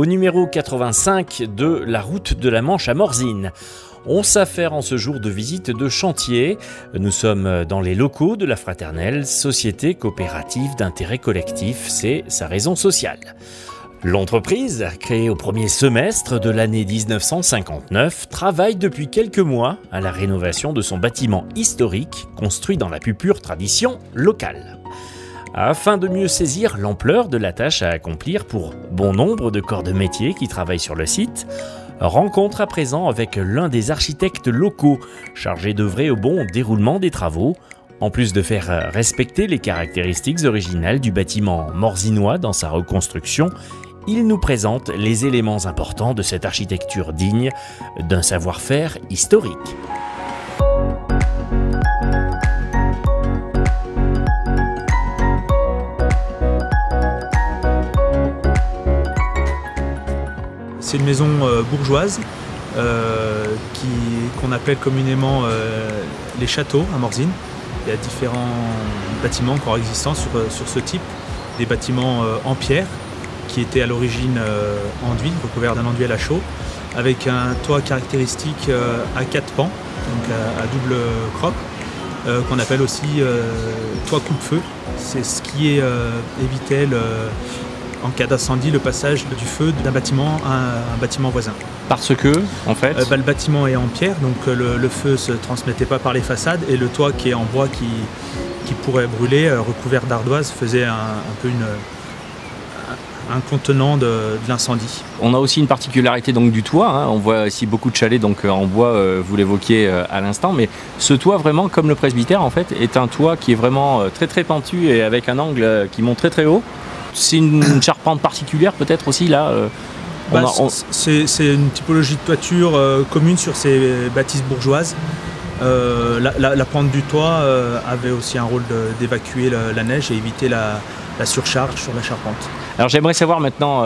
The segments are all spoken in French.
au numéro 85 de la route de la Manche à Morzine. On s'affaire en ce jour de visite de chantier. Nous sommes dans les locaux de la Fraternelle, société coopérative d'intérêt collectif, c'est sa raison sociale. L'entreprise, créée au premier semestre de l'année 1959, travaille depuis quelques mois à la rénovation de son bâtiment historique, construit dans la plus pure tradition locale. Afin de mieux saisir l'ampleur de la tâche à accomplir pour bon nombre de corps de métier qui travaillent sur le site, rencontre à présent avec l'un des architectes locaux chargés d'œuvrer au bon déroulement des travaux, en plus de faire respecter les caractéristiques originales du bâtiment morzinois dans sa reconstruction. Il nous présente les éléments importants de cette architecture digne d'un savoir-faire historique. C'est une maison bourgeoise qu'on appelle communément les châteaux à Morzine. Il y a différents bâtiments encore existants sur ce type, des bâtiments en pierre qui étaient à l'origine enduits, recouverts d'un enduit à la chaux, avec un toit caractéristique à 4 pans, donc à double crope, qu'on appelle aussi toit coupe-feu. C'est ce qui évitait en cas d'incendie, le passage du feu d'un bâtiment à un bâtiment voisin. Parce que, en fait le bâtiment est en pierre, donc le feu ne se transmettait pas par les façades, et le toit qui est en bois qui pourrait brûler, recouvert d'ardoise, faisait un peu un contenant de l'incendie. On a aussi une particularité donc du toit, hein. On voit ici beaucoup de chalets donc en bois, vous l'évoquiez à l'instant, mais ce toit vraiment, comme le presbytère en fait, est un toit qui est vraiment très très pentu et avec un angle qui monte très très haut. C'est une charpente particulière peut-être aussi là C'est une typologie de toiture commune sur ces bâtisses bourgeoises. La pente du toit avait aussi un rôle d'évacuer la neige et éviter la surcharge sur la charpente. Alors j'aimerais savoir maintenant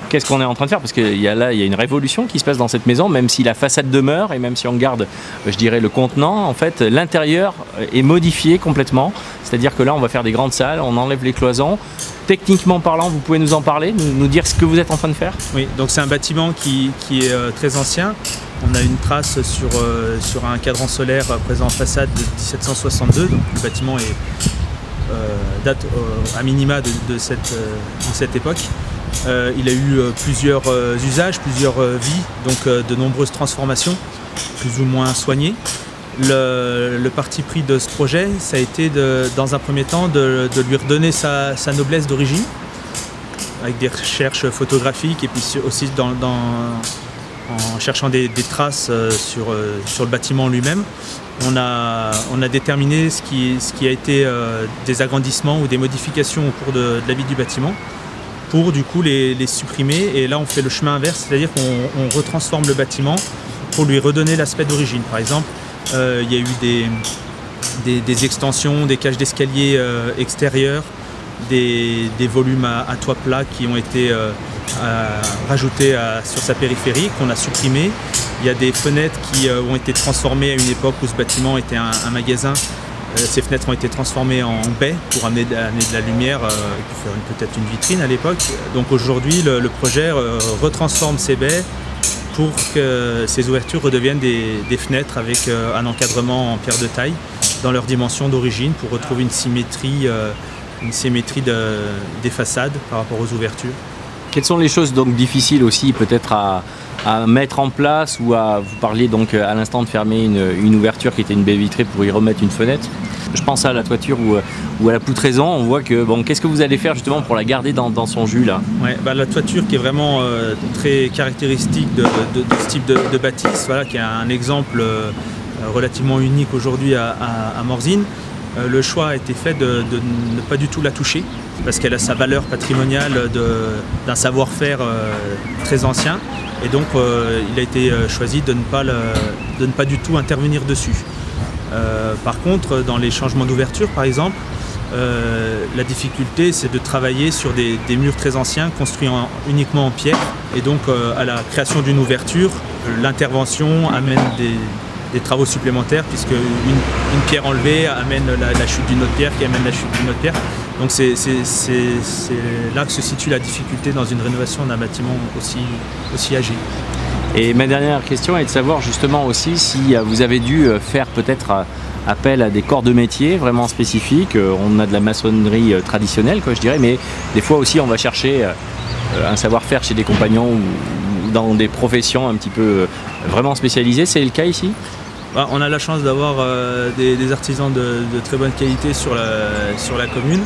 qu'est-ce qu'on est en train de faire, parce qu'il y a une révolution qui se passe dans cette maison, même si la façade demeure et même si on garde, je dirais, le contenant, en fait l'intérieur est modifié complètement, c'est-à-dire que là on va faire des grandes salles, on enlève les cloisons. Techniquement parlant, vous pouvez nous en parler, nous dire ce que vous êtes en train de faire? Oui, donc c'est un bâtiment qui est très ancien. On a une trace sur un cadran solaire présent en façade de 1762, donc le bâtiment date à minima de cette époque. Il a eu plusieurs usages, plusieurs vies, donc de nombreuses transformations, plus ou moins soignées. Le parti pris de ce projet, ça a été dans un premier temps de lui redonner sa noblesse d'origine, avec des recherches photographiques et puis aussi en cherchant des traces sur le bâtiment lui-même. On a déterminé ce qui a été des agrandissements ou des modifications au cours de la vie du bâtiment pour du coup les supprimer, et là on fait le chemin inverse, c'est-à-dire qu'on retransforme le bâtiment pour lui redonner l'aspect d'origine. Par exemple, il y a eu des extensions, des cages d'escalier extérieures, des volumes à toit plat qui ont été rajoutés sur sa périphérie, qu'on a supprimé. Il y a des fenêtres qui ont été transformées à une époque où ce bâtiment était un magasin. Ces fenêtres ont été transformées en baies pour amener de la lumière et faire peut-être une vitrine à l'époque. Donc aujourd'hui, le projet retransforme ces baies pour que ces ouvertures redeviennent des fenêtres avec un encadrement en pierre de taille dans leur dimension d'origine, pour retrouver une symétrie des façades par rapport aux ouvertures. Quelles sont les choses donc difficiles aussi peut-être à mettre en place, ou vous parliez donc à l'instant de fermer une ouverture qui était une baie vitrée pour y remettre une fenêtre? Je pense à la toiture ou à la poutraison. On voit que qu'est-ce que vous allez faire justement pour la garder dans son jus là? Ouais, la toiture qui est vraiment très caractéristique de ce type de bâtisse, voilà, qui est un exemple relativement unique aujourd'hui à Morzine. Le choix a été fait de ne pas du tout la toucher, parce qu'elle a sa valeur patrimoniale d'un savoir-faire très ancien, et donc il a été choisi de ne pas du tout intervenir dessus. Par contre, dans les changements d'ouverture par exemple, la difficulté c'est de travailler sur des murs très anciens construits uniquement en pierre, et donc à la création d'une ouverture, l'intervention amène des travaux supplémentaires, puisque une pierre enlevée amène la chute d'une autre pierre qui amène la chute d'une autre pierre. Donc c'est là que se situe la difficulté dans une rénovation d'un bâtiment aussi âgé. Et ma dernière question est de savoir justement aussi si vous avez dû faire peut-être appel à des corps de métier vraiment spécifiques. On a de la maçonnerie traditionnelle, quoi, je dirais, mais des fois aussi on va chercher un savoir-faire chez des compagnons ou dans des professions un petit peu vraiment spécialisées. C'est le cas ici ? On a la chance d'avoir des artisans de très bonne qualité sur la commune.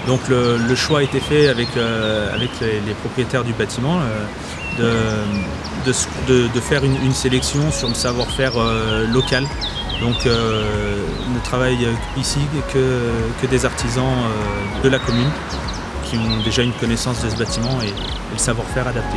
Donc le choix a été fait avec les propriétaires du bâtiment de faire une sélection sur le savoir-faire local. Donc ne travaillent ici que des artisans de la commune qui ont déjà une connaissance de ce bâtiment et le savoir-faire adapté.